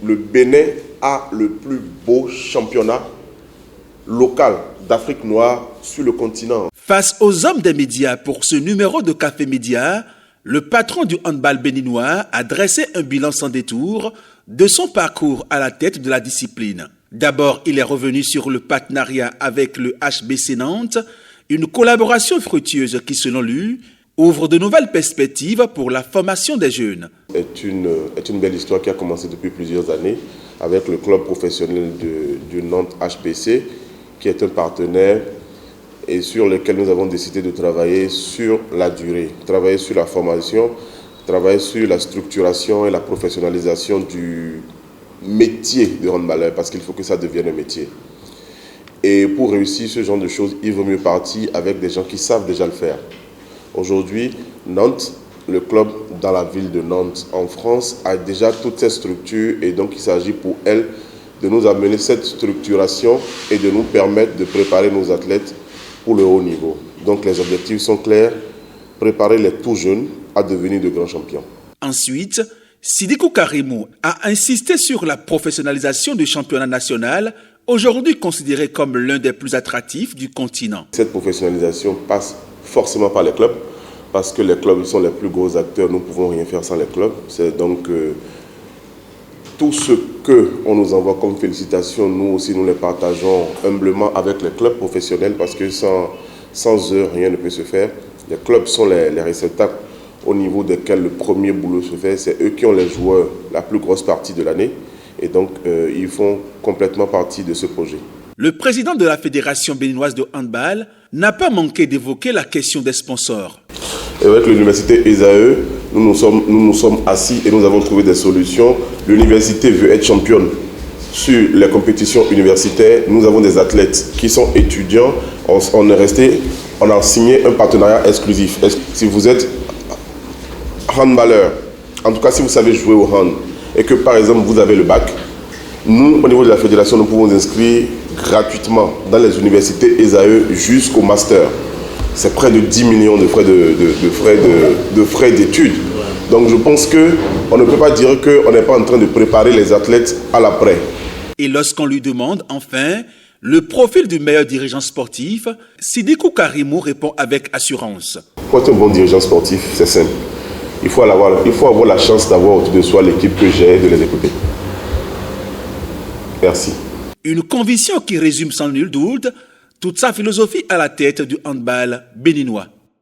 le Bénin a le plus beau championnat local d'Afrique noire sur le continent. Face aux hommes des médias pour ce numéro de Café Média, le patron du handball béninois a dressé un bilan sans détour de son parcours à la tête de la discipline. D'abord, il est revenu sur le partenariat avec le HBC Nantes, une collaboration fructueuse qui, selon lui, ouvre de nouvelles perspectives pour la formation des jeunes. C'est une belle histoire qui a commencé depuis plusieurs années avec le club professionnel du Nantes HBC, qui est un partenaire et sur lequel nous avons décidé de travailler sur la durée, travailler sur la formation, travailler sur la structuration et la professionnalisation du métier de handballeur, parce qu'il faut que ça devienne un métier. Et pour réussir ce genre de choses, il vaut mieux partir avec des gens qui savent déjà le faire. Aujourd'hui, Nantes, le club dans la ville de Nantes en France, a déjà toutes ces structures et donc il s'agit pour elle de nous amener cette structuration et de nous permettre de préparer nos athlètes pour le haut niveau. Donc les objectifs sont clairs, préparer les tout jeunes à devenir de grands champions. Ensuite, Sidikou Karimou a insisté sur la professionnalisation du championnat national, aujourd'hui considéré comme l'un des plus attractifs du continent. Cette professionnalisation passe forcément par les clubs, parce que les clubs sont les plus gros acteurs, nous ne pouvons rien faire sans les clubs. C'est donc tout ce qu'on nous envoie comme félicitations, nous aussi nous les partageons humblement avec les clubs professionnels, parce que sans eux, rien ne peut se faire. Les clubs sont les réceptacles au niveau desquels le premier boulot se fait. C'est eux qui ont les joueurs la plus grosse partie de l'année. Et donc, ils font complètement partie de ce projet. Le président de la Fédération béninoise de handball n'a pas manqué d'évoquer la question des sponsors. Et avec l'université ESAE, nous nous sommes assis et nous avons trouvé des solutions. L'université veut être championne sur les compétitions universitaires. Nous avons des athlètes qui sont étudiants. On a signé un partenariat exclusif. Si vous êtes handballeur, en tout cas si vous savez jouer au hand, et que par exemple vous avez le bac, nous au niveau de la fédération nous pouvons inscrire gratuitement dans les universités ESAE jusqu'au master. C'est près de 10 millions de frais d'études. Donc je pense qu'on ne peut pas dire qu'on n'est pas en train de préparer les athlètes à l'après. Et lorsqu'on lui demande enfin le profil du meilleur dirigeant sportif, Sidikou Karimou répond avec assurance. Pour être un bon dirigeant sportif, c'est simple. Il faut avoir la chance d'avoir autour de soi l'équipe que j'ai, de les écouter. Merci. Une conviction qui résume sans nul doute toute sa philosophie à la tête du handball béninois.